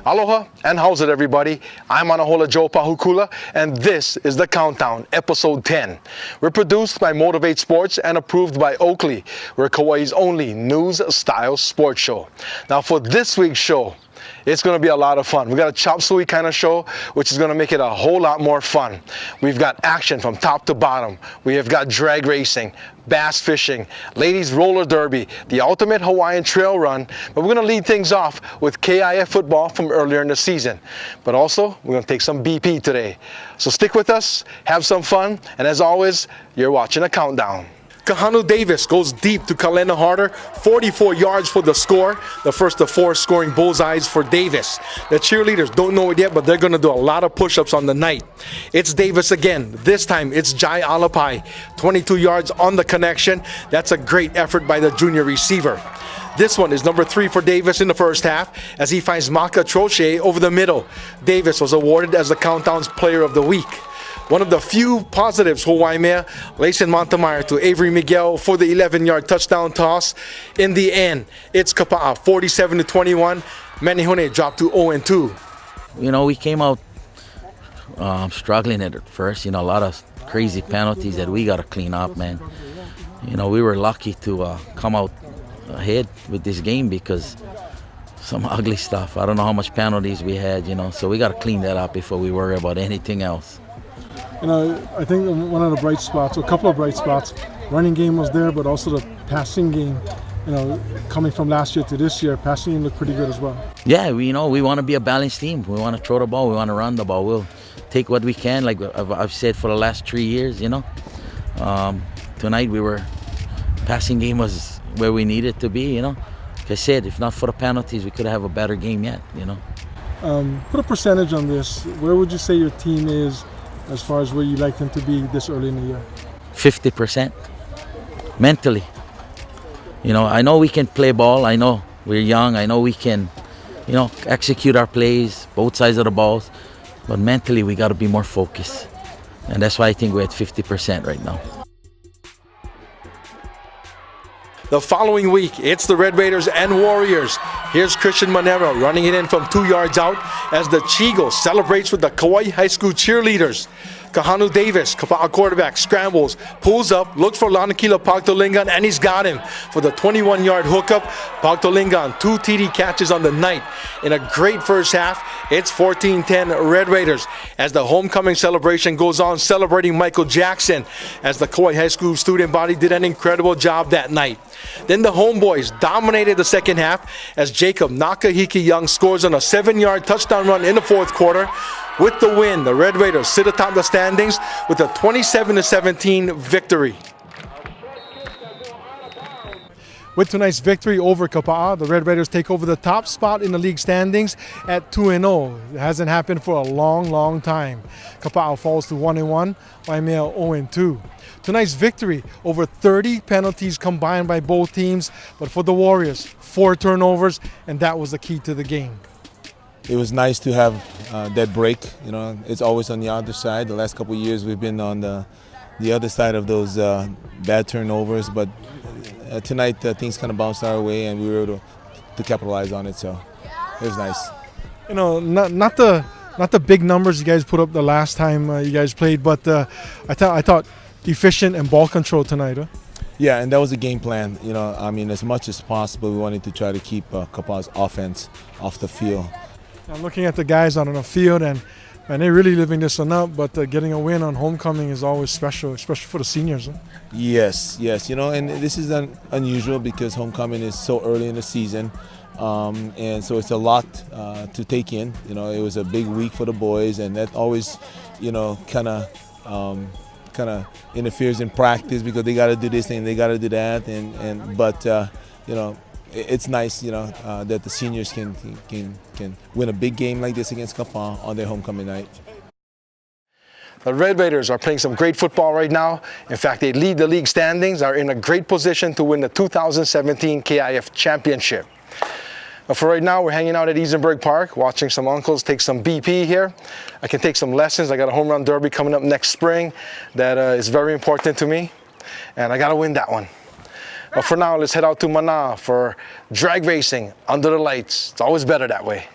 Aloha and how's it, everybody? I'm Anahola Joe Pahukula and this is the Countdown episode 10. We're produced by Motivate Sports and approved by Oakley. We're Kauai's only news-style sports show. Now for this week's show, it's going to be a lot of fun. We got a chop suey kind of show, which is going to make it a whole lot more fun. We've got action from top to bottom. We have got drag racing, bass fishing, ladies roller derby, the ultimate Hawaiian trail run. But we're going to lead things off with KIF football from earlier in the season. But also, we're going to take some BP today. So stick with us, have some fun, and as always, you're watching a Countdown. Kahanu Davis goes deep to Kalena Harder, 44 yards for the score, the first of 4 scoring bullseyes for Davis. The cheerleaders don't know it yet, but they're going to do a lot of push-ups on the night. It's Davis again. This time it's Jai Alapai, 22 yards on the connection. That's a great effort by the junior receiver. This one is number 3 for Davis in the first half as he finds Maka Troche over the middle. Davis was awarded as the Countdown's Player of the Week. One of the few positives for Waimea, Layson Montemeyer to Avery Miguel for the 11-yard touchdown toss. In the end, it's Kapa'a 47-21. Manihone dropped to 0-2. You know, we came out struggling at first. You know, a lot of crazy penalties that we got to clean up, man. You know, we were lucky to come out ahead with this game because some ugly stuff. I don't know how much penalties we had, you know, so we got to clean that up before we worry about anything else. You know, I think one of the bright spots, a couple of bright spots, running game was there, but also the passing game, you know, coming from last year to this year, passing game looked pretty good as well. Yeah, we want to be a balanced team. We want to throw the ball. We want to run the ball. We'll take what we can, like I've said for the last 3 years, you know. Tonight passing game was where we needed to be, you know. Like I said, if not for the penalties, we could have a better game yet, you know. Put a percentage on this. Where would you say your team is as far as where you like them to be this early in the year? 50% mentally. You know, I know we can play ball. I know we're young. I know we can, you know, execute our plays, both sides of the balls. But mentally, we got to be more focused. And that's why I think we're at 50% right now. The following week, it's the Red Raiders and Warriors. Here's Christian Monero running it in from 2 yards out as the Chigo celebrates with the Kauai High School cheerleaders. Kahanu Davis, Kapa'a quarterback, scrambles, pulls up, looks for Lanakila Pagtolingan, and he's got him for the 21-yard hookup. Pagtolingan, 2 TD catches on the night. In a great first half, it's 14-10 Red Raiders as the homecoming celebration goes on, celebrating Michael Jackson as the Kauai High School student body did an incredible job that night. Then the homeboys dominated the second half as Jacob Nakahiki Young scores on a 7-yard touchdown run in the fourth quarter. With the win, the Red Raiders sit atop the standings with a 27-17 victory. With tonight's victory over Kapa'a, the Red Raiders take over the top spot in the league standings at 2-0. It hasn't happened for a long, long time. Kapa'a falls to 1-1, Waimea 0-2. Tonight's victory, over 30 penalties combined by both teams, but for the Warriors, 4 turnovers, and that was the key to the game. It was nice to have that break. You know, it's always on the other side. The last couple of years we've been on the other side of those bad turnovers, but tonight things kind of bounced our way and we were able to capitalize on it. So it was nice. You know, not the big numbers you guys put up the last time you guys played, but I thought efficient and ball control tonight. Huh? Yeah, and that was the game plan. You know, I mean, as much as possible, we wanted to try to keep Kapa'a's offense off the field. I'm looking at the guys out on the field, and they're really living this one up. But getting a win on homecoming is always special, especially for the seniors. Huh? Yes. You know, and this is unusual because homecoming is so early in the season, and so it's a lot to take in. You know, it was a big week for the boys, and that always, you know, kind of interferes in practice because they got to do this thing, they got to do that, but you know. It's nice, you know, that the seniors can win a big game like this against Kapa'a on their homecoming night. The Red Raiders are playing some great football right now. In fact, they lead the league standings, are in a great position to win the 2017 KIF Championship. But for right now, we're hanging out at Eisenberg Park, watching some uncles take some BP here. I can take some lessons. I got a home run derby coming up next spring that is very important to me, and I got to win that one. But for now, let's head out to Mana for drag racing under the lights. It's always better that way.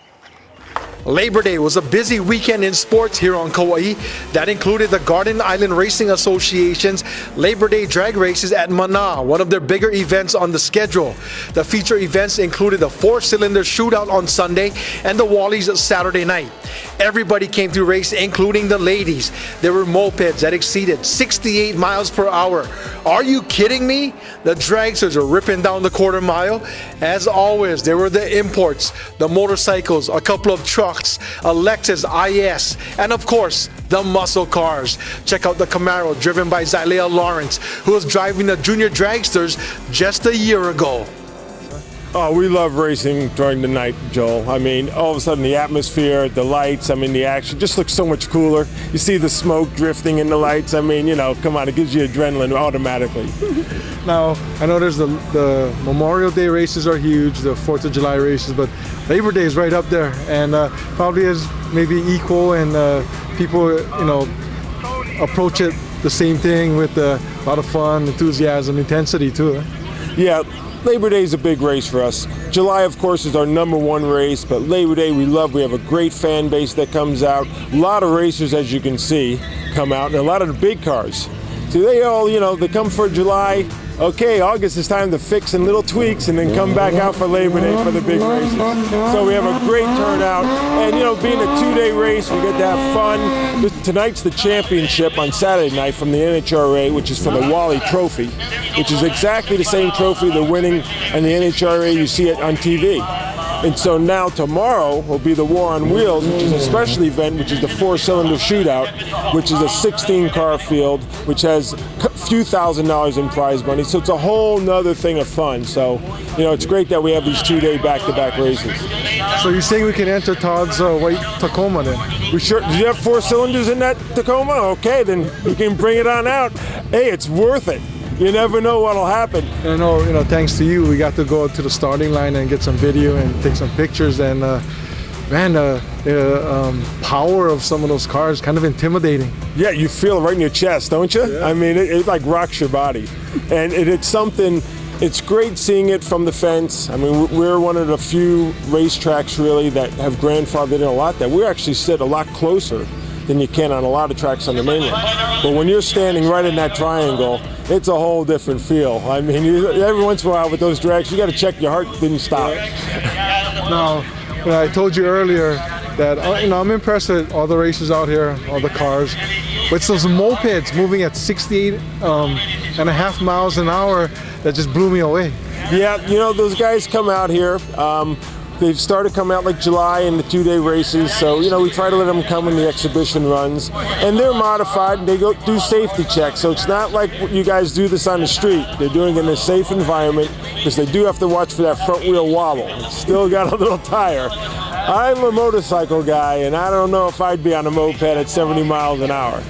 Labor Day was a busy weekend in sports here on Kauai. That included the Garden Island Racing Association's Labor Day drag races at Mana, one of their bigger events on the schedule. The feature events included the 4-cylinder shootout on Sunday and the Wallies Saturday night. Everybody came to race, including the ladies. There were mopeds that exceeded 68 miles per hour. Are you kidding me? The dragsters were ripping down the quarter mile. As always, there were the imports, the motorcycles, a couple of trucks, a Lexus IS, and of course, the muscle cars. Check out the Camaro driven by Zylea Lawrence, who was driving the junior dragsters just a year ago. Oh, we love racing during the night, Joel. I mean, all of a sudden the atmosphere, the lights, I mean, the action just looks so much cooler. You see the smoke drifting in the lights. I mean, you know, come on, it gives you adrenaline automatically. Now, I know there's the Memorial Day races are huge, the 4th of July races, but Labor Day is right up there and probably is maybe equal, and people, you know, approach it the same thing with a lot of fun, enthusiasm, intensity too. Yeah, Labor Day is a big race for us. July, of course, is our #1 race, but Labor Day we love. We have a great fan base that comes out. A lot of racers, as you can see, come out, and a lot of the big cars. So they all, you know, they come for July. Okay, August is time to fix and little tweaks and then come back out for Labor Day for the big races. So we have a great turnout, and you know, being a 2-day race, we get to have fun. Tonight's the championship on Saturday night from the NHRA, which is for the Wally Trophy, which is exactly the same trophy they're winning in the NHRA. You see it on TV. And so now tomorrow will be the War on Wheels, which is a special event, which is the 4-cylinder shootout, which is a 16-car field, which has a few $1,000s in prize money. So it's a whole nother thing of fun. So, you know, it's great that we have these 2-day back-to-back races. So you're saying we can enter Todd's white Tacoma then? We sure. Do you have 4 cylinders in that Tacoma? Okay, then you can bring it on out. Hey, it's worth it. You never know what'll happen. And I know, you know, thanks to you, we got to go to the starting line and get some video and take some pictures. And man, the power of some of those cars kind of intimidating. Yeah, you feel it right in your chest, don't you? Yeah. I mean, it like rocks your body, and it's something. It's great seeing it from the fence. I mean, we're one of the few racetracks really that have grandfathered in a lot. That we actually sit a lot closer than you can on a lot of tracks on the mainland. But when you're standing right in that triangle, it's a whole different feel. I mean, every once in a while with those drags, you got to check your heart didn't stop. Now, you know, I told you earlier that you know, I'm impressed with all the races out here, all the cars. But it's those mopeds moving at 68 and a half miles an hour that just blew me away. Yeah, you know, those guys come out here. They've started coming out like July in the 2-day races, so you know we try to let them come in the exhibition runs, and they're modified and they go do safety checks. So it's not like you guys do this on the street. They're doing it in a safe environment because they do have to watch for that front wheel wobble. It's still got a little tire. I'm a motorcycle guy, and I don't know if I'd be on a moped at 70 miles an hour.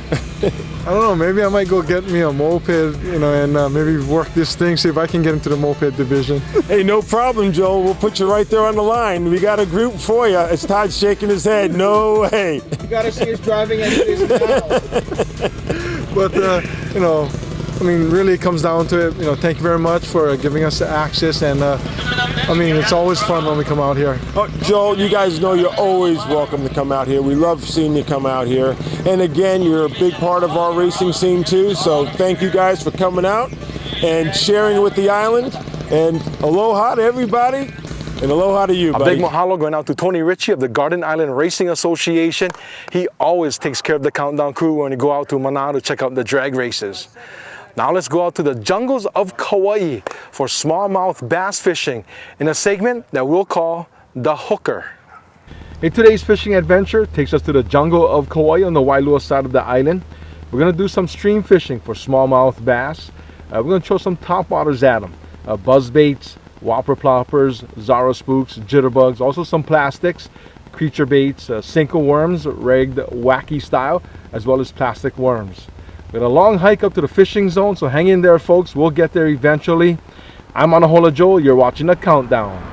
I don't know, maybe I might go get me a moped, you know, and maybe work this thing, see if I can get into the moped division. Hey, no problem, Joel. We'll put you right there on the line. We got a group for you. As Todd's shaking his head, no way. You gotta see us driving anyways now. But, you know, I mean, really it comes down to it. You know, thank you very much for giving us the access, and I mean, it's always fun when we come out here. Oh, Joel, you guys know you're always welcome to come out here. We love seeing you come out here. And again, you're a big part of our racing scene too, so thank you guys for coming out and sharing with the island. And aloha to everybody, and aloha to you, buddy. A big mahalo going out to Tony Ritchie of the Garden Island Racing Association. He always takes care of the Countdown crew when you go out to Mana to check out the drag races. Now let's go out to the jungles of Kauai for smallmouth bass fishing in a segment that we'll call The Hooker. Hey, today's fishing adventure takes us to the jungle of Kauai on the Wailua side of the island. We're going to do some stream fishing for smallmouth bass. We're going to throw some topwaters at them. Buzz baits, whopper ploppers, Zara spooks, jitterbugs, also some plastics, creature baits, Cinco worms, rigged wacky style, as well as plastic worms. We got a long hike up to the fishing zone, so hang in there, folks. We'll get there eventually. I'm Anahola Joe. You're watching The Countdown.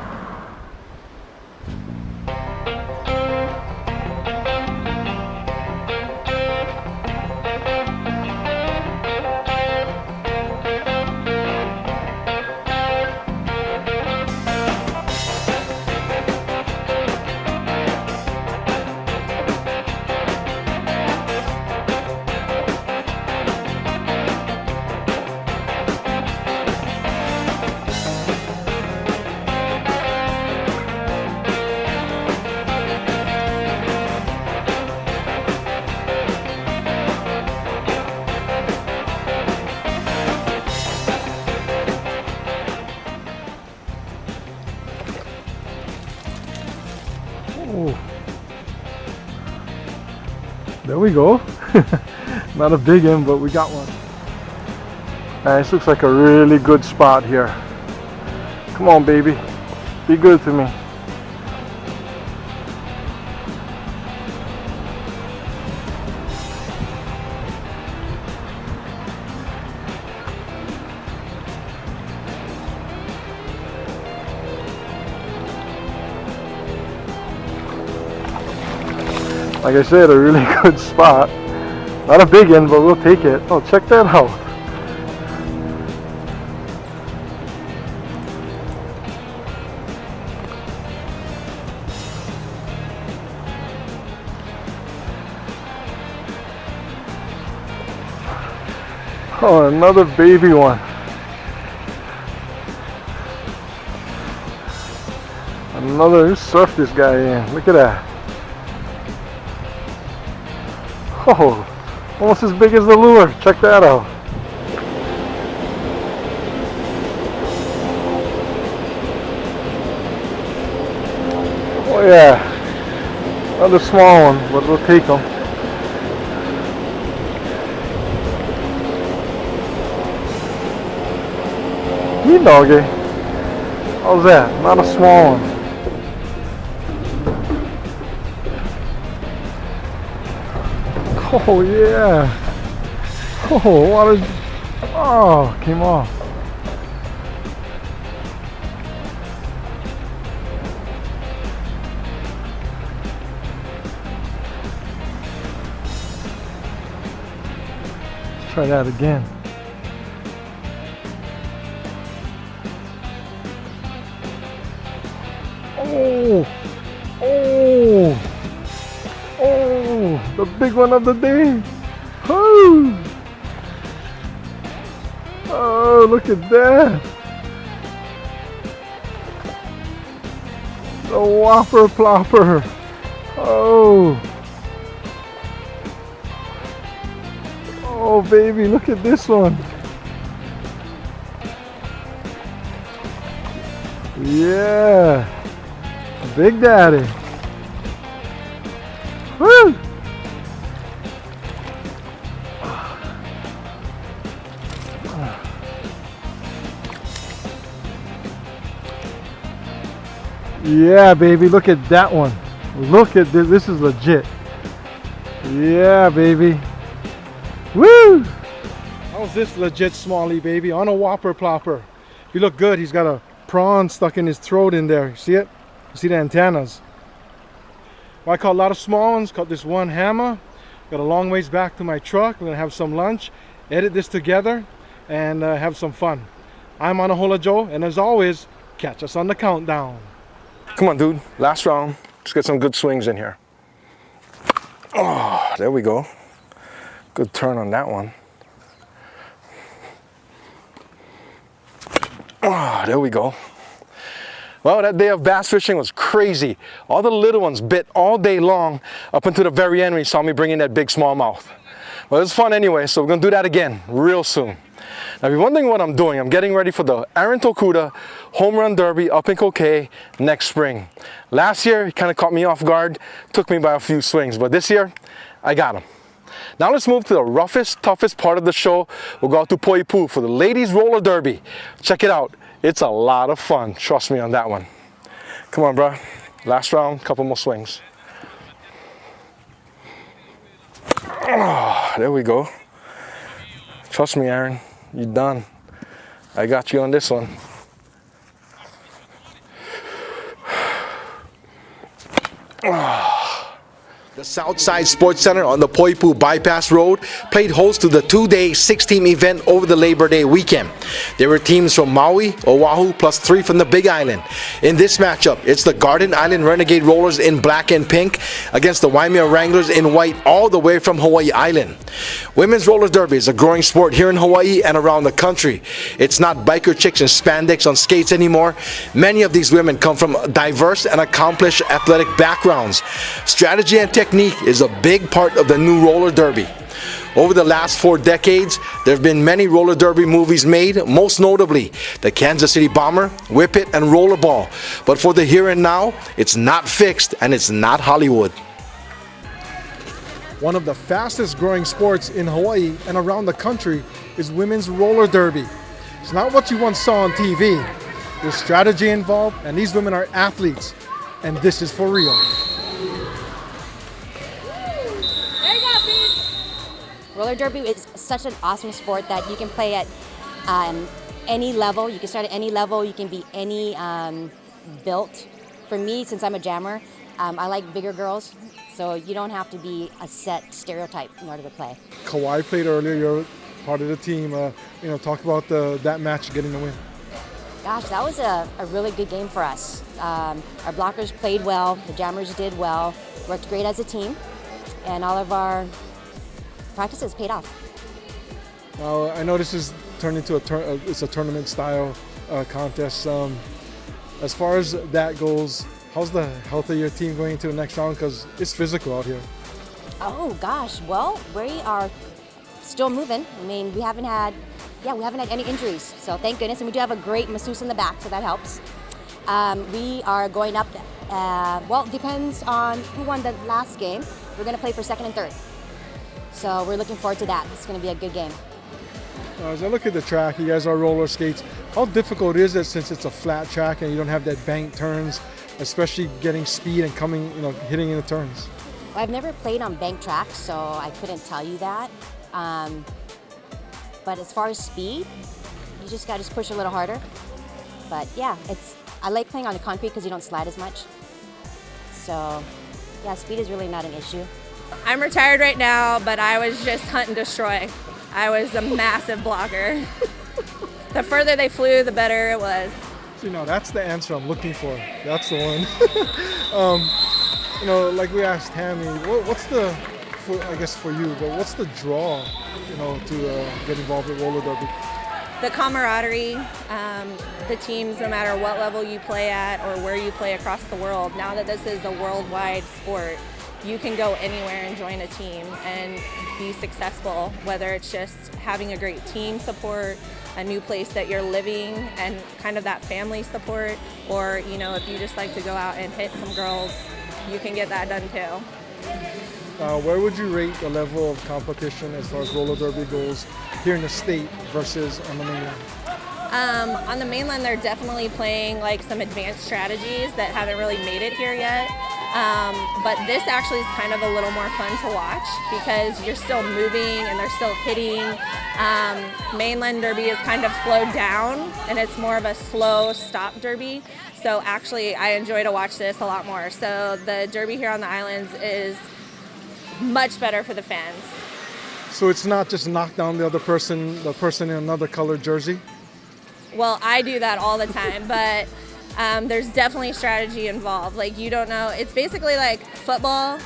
there we go. Not a big one, but we got one. This looks like a really good spot here. Come on, baby. Be good to me. Like I said, a really good spot. Not a big one, but we'll take it. Oh, check that out. Oh, another baby one. Another, who surfed this guy in? Look at that. Oh, almost as big as the lure. Check that out. Oh yeah, another small one, but we'll take them. Hey doggy, how's that? Not a small one. Oh yeah. Oh, water. Oh, came off. Let's try that again. Oh. Oh. Oh, the big one of the day. Oh, oh, look at that. The whopper plopper. Oh. Oh, baby, look at this one. Yeah. Big Daddy. Woo! Yeah, baby, look at that one. Look at this. This is legit. Yeah, baby. Woo! How's this legit smallie, baby? On a whopper plopper. If you look good, he's got a prawn stuck in his throat in there. See it? You see the antennas? Well, I caught a lot of small ones. Caught this one hammer. Got a long ways back to my truck. We're gonna have some lunch, edit this together, and have some fun. I'm Anahola Joe, and as always, catch us on the countdown. Come on, dude. Last round. Let's get some good swings in here. Oh, there we go. Good turn on that one. Oh, there we go. Well, that day of bass fishing was crazy. All the little ones bit all day long up until the very end when you saw me bring in that big smallmouth. But it was fun anyway, so we're gonna do that again real soon. Now, if you're wondering what I'm doing, I'm getting ready for the Aaron Tokuda Home Run Derby up in Kauai next spring. Last year, he kind of caught me off guard, took me by a few swings, but this year, I got him. Now let's move to the roughest, toughest part of the show. We'll go out to Poipu for the ladies roller derby. Check it out. It's a lot of fun. Trust me on that one. Come on, bro. Last round, couple more swings. Oh, there we go. Trust me, Aaron. You're done. I got you on this one. The Southside Sports Center on the Poipu Bypass Road played host to the two-day, six-team event over the Labor Day weekend. There were teams from Maui, Oahu, plus 3 from the Big Island. In this matchup, it's the Garden Island Renegade Rollers in black and pink against the Waimea Wranglers in white all the way from Hawaii Island. Women's roller derby is a growing sport here in Hawaii and around the country. It's not biker chicks in spandex on skates anymore. Many of these women come from diverse and accomplished athletic backgrounds. Strategy and technique is a big part of the new roller derby. Over the last 4 decades, there have been many roller derby movies made, most notably the Kansas City Bomber, Whip It, and Rollerball. But for the here and now, it's not fixed and it's not Hollywood. One of the fastest growing sports in Hawaii and around the country is women's roller derby. It's not what you once saw on TV. There's strategy involved, and these women are athletes, and this is for real. Roller derby is such an awesome sport that you can play at any level. You can start at any level. You can be any built. For me, since I'm a jammer, I like bigger girls, so you don't have to be a set stereotype in order to play. Kauai played earlier. You're part of the team. Talk about that match getting the win. Gosh, that was a really good game for us. Our blockers played well. The jammers did well. Worked great as a team, and all of our practices paid off. Now, I know this is turned into it's a tournament style contest. As far as that goes, how's the health of your team going into the next round? Because it's physical out here. Oh gosh, well, we are still moving. I mean, we haven't had any injuries, so thank goodness. And we do have a great masseuse in the back, so that helps. We are going up, it depends on who won the last game. We're gonna play for second and third. So we're looking forward to that. It's gonna be a good game. As I look at the track, you guys are roller skates. How difficult is it since it's a flat track and you don't have that bank turns, especially getting speed and hitting in the turns? Well, I've never played on bank tracks, so I couldn't tell you that. But as far as speed, you just gotta push a little harder. But yeah, I like playing on the concrete because you don't slide as much. So yeah, speed is really not an issue. I'm retired right now, but I was just hunt and destroy. I was a massive blocker. The further they flew, the better it was. That's the answer I'm looking for. That's the one. Like we asked Tammy, what's for you, but what's the draw, to get involved with roller derby? The camaraderie, the teams, no matter what level you play at or where you play across the world, now that this is a worldwide sport, you can go anywhere and join a team and be successful, whether it's just having a great team support, a new place that you're living, and kind of that family support, or if you just like to go out and hit some girls, you can get that done too. Where would you rate the level of competition as far as roller derby goes here in the state versus on the mainland? On the mainland, they're definitely playing like some advanced strategies that haven't really made it here yet. But this actually is kind of a little more fun to watch because you're still moving and they're still hitting. Mainland derby is kind of slowed down and it's more of a slow stop derby. So actually I enjoy to watch this a lot more. So the derby here on the islands is much better for the fans. So it's not just knock down the person in another colored jersey? Well, I do that all the time, but there's definitely strategy involved. Like, you don't know, it's basically like football,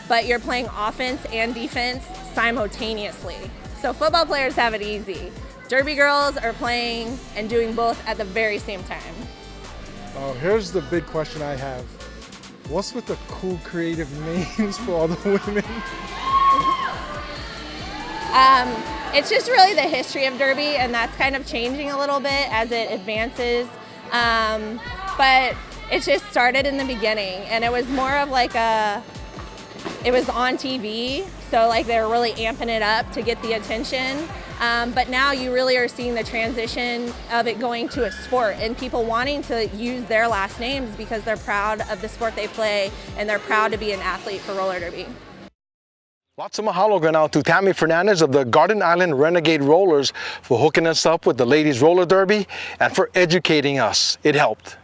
but you're playing offense and defense simultaneously. So football players have it easy. Derby girls are playing and doing both at the very same time. Here's the big question I have. What's with the cool creative names for all the women? It's just really the history of derby, and that's kind of changing a little bit as it advances. But it just started in the beginning, and it was more of like it was on TV, so like they were really amping it up to get the attention. But now you really are seeing the transition of it going to a sport and people wanting to use their last names because they're proud of the sport they play and they're proud to be an athlete for roller derby. Lots of mahalo going out to Tammy Fernandez of the Garden Island Renegade Rollers for hooking us up with the ladies roller derby and for educating us. It helped.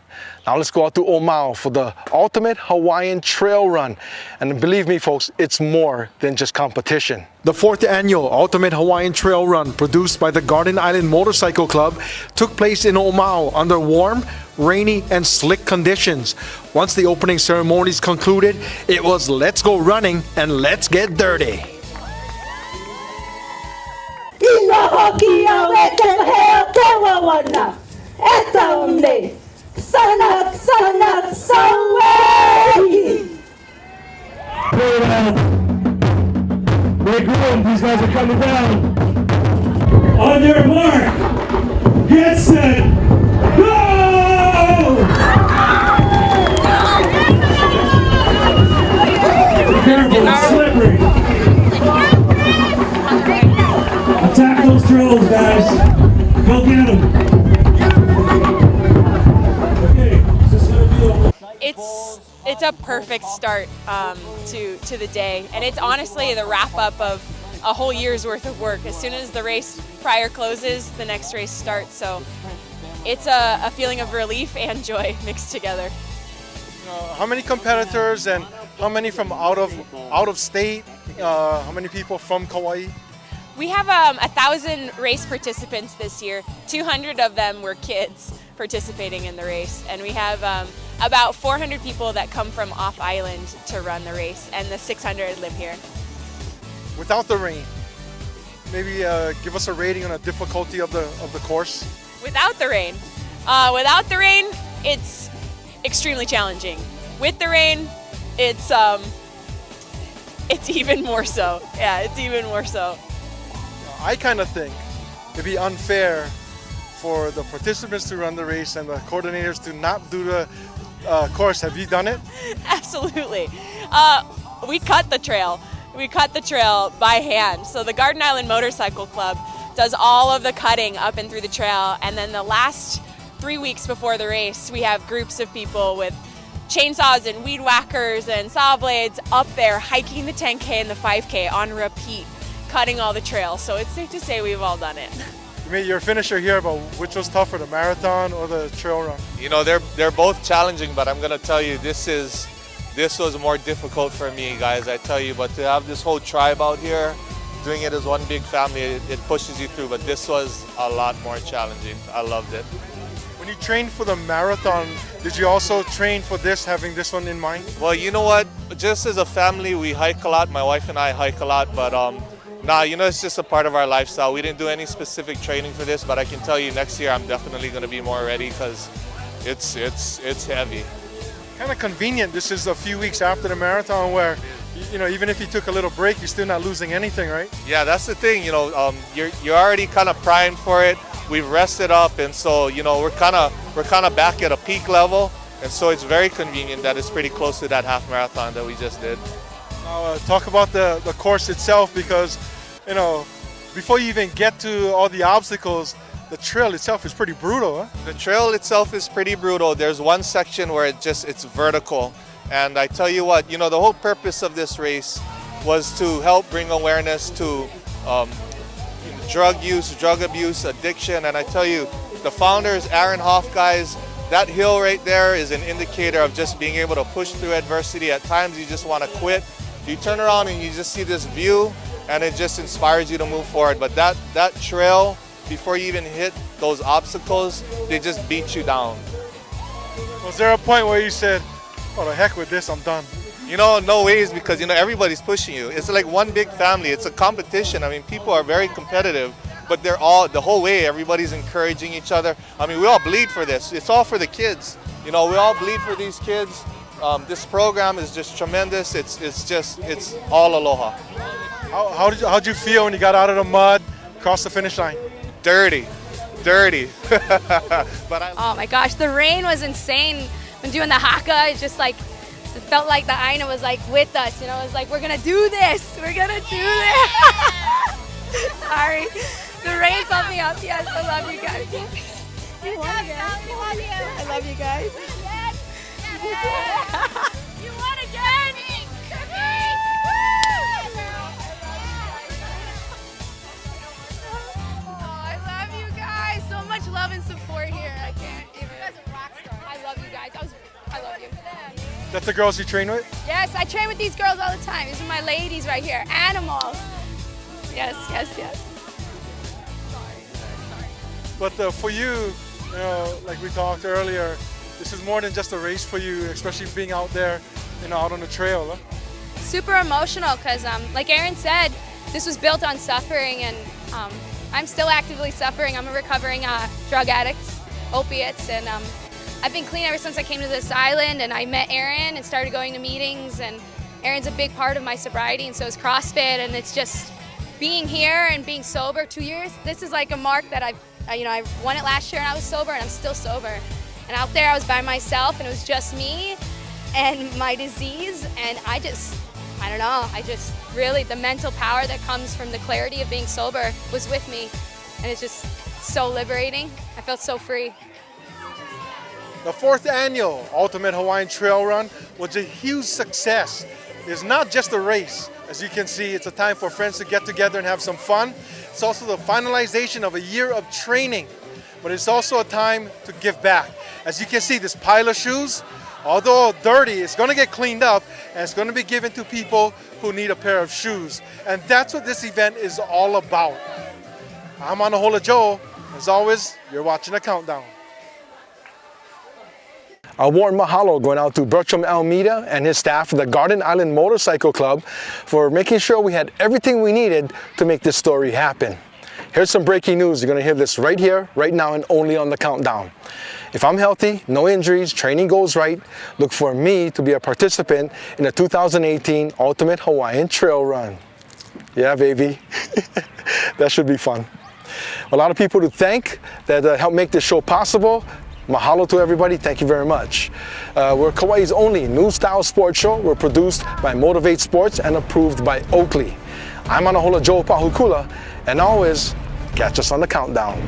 Now let's go out to Omao for the ultimate Hawaiian trail run. And believe me folks, it's more than just competition. The 4th annual Ultimate Hawaiian Trail Run, produced by the Garden Island Motorcycle Club, took place in Omao under warm, rainy, and slick conditions. Once the opening ceremonies concluded, it was let's go running and let's get dirty. Sanak, Saway! Great room, these guys are coming down. On your mark, get set, go! Be careful, it's slippery. a perfect start to the day, and it's honestly the wrap up of a whole year's worth of work. As soon as the race prior closes, the next race starts. So it's a feeling of relief and joy mixed together. How many competitors and how many from out of state? How many people from Kauai? We have 1,000 race participants this year. 200 of them were kids participating in the race, and we have about 400 people that come from off island to run the race, and the 600 live here. Without the rain, maybe give us a rating on the difficulty of the course. Without the rain, it's extremely challenging. With the rain, it's even more so. Yeah, it's even more so. I kind of think it'd be unfair for the participants to run the race and the coordinators to not do the course. Have you done it? Absolutely. We cut the trail. We cut the trail by hand. So the Garden Island Motorcycle Club does all of the cutting up and through the trail, and then the last 3 weeks before the race, we have groups of people with chainsaws and weed whackers and saw blades up there hiking the 10K and the 5K on repeat, cutting all the trails. So it's safe to say we've all done it. You made your finisher here, but which was tougher, the marathon or the trail run? You know, they're both challenging, but I'm gonna tell you, this was more difficult for me, guys, I tell you. But to have this whole tribe out here, doing it as one big family, it pushes you through. But this was a lot more challenging. I loved it. When you trained for the marathon, did you also train for this, having this one in mind? Well, you know what? Just as a family, we hike a lot. My wife and I hike a lot, but nah, you know, it's just a part of our lifestyle. We didn't do any specific training for this, but I can tell you next year I'm definitely going to be more ready because it's heavy. Kind of convenient. This is a few weeks after the marathon, where you know, even if you took a little break, you're still not losing anything, right? Yeah, that's the thing. You know, you're already kind of primed for it. We've rested up, and so you know we're kind of back at a peak level, and so it's very convenient that it's pretty close to that half marathon that we just did. Now, talk about the course itself, because you know, before you even get to all the obstacles, the trail itself is pretty brutal, huh? The trail itself is pretty brutal. There's one section where it's vertical, and I tell you what, you know, the whole purpose of this race was to help bring awareness to drug use, drug abuse, addiction, and I tell you, the founders, Aaron Hoff guys, that hill right there is an indicator of just being able to push through adversity. At times you just want to quit. You turn around and you just see this view, and it just inspires you to move forward. But that trail, before you even hit those obstacles, they just beat you down. Was there a point where you said, oh, the heck with this, I'm done? You know, no ways, because you know everybody's pushing you. It's like one big family. It's a competition. I mean, people are very competitive, but they're all, the whole way, everybody's encouraging each other. I mean, we all bleed for this. It's all for the kids. You know, we all bleed for these kids. This program is just tremendous. It's all aloha. How'd you feel when you got out of the mud, crossed the finish line? Dirty. But oh my gosh, the rain was insane. When doing the haka, it just like, it felt like the Aina was like with us, you know, it was like, we're gonna do this, we're gonna do this. Sorry, the rain pumped me up. Yes, I love you guys. You won again. I love you guys. You won again! I love you guys. So much love and support here. I can't even. You guys are rock stars. I love you guys. I love you. That's the girls you train with? Yes, I train with these girls all the time. These are my ladies right here. Animals. Yes. But for you, you know, like we talked earlier, this is more than just a race for you, especially being out there, you know, out on the trail. Huh? Super emotional because, like Aaron said, this was built on suffering, and I'm still actively suffering. I'm a recovering drug addict, opiates, and I've been clean ever since I came to this island, and I met Aaron and started going to meetings, and Aaron's a big part of my sobriety, and so is CrossFit, and it's just being here and being sober 2 years. This is like a mark that I won it last year and I was sober, and I'm still sober. And out there I was by myself, and it was just me and my disease, and I don't know, really, the mental power that comes from the clarity of being sober was with me, and it's just so liberating. I felt so free. The 4th annual Ultimate Hawaiian Trail Run was a huge success. It's not just a race. As you can see, it's a time for friends to get together and have some fun. It's also the finalization of a year of training, but it's also a time to give back. As you can see, this pile of shoes, although dirty, it's going to get cleaned up and it's going to be given to people who need a pair of shoes. And that's what this event is all about. I'm Anahola Joe. As always, you're watching a Countdown. A warm mahalo going out to Bertram Almeida and his staff of the Garden Island Motorcycle Club for making sure we had everything we needed to make this story happen. Here's some breaking news. You're going to hear this right here, right now, and only on the Countdown. If I'm healthy, no injuries, training goes right, look for me to be a participant in the 2018 Ultimate Hawaiian Trail Run. Yeah, baby. That should be fun. A lot of people to thank that helped make this show possible. Mahalo to everybody. Thank you very much. We're Kauai's only new style sports show. We're produced by Motivate Sports and approved by Oakley. I'm Anahola Joe Pahukula, and always catch us on the Countdown.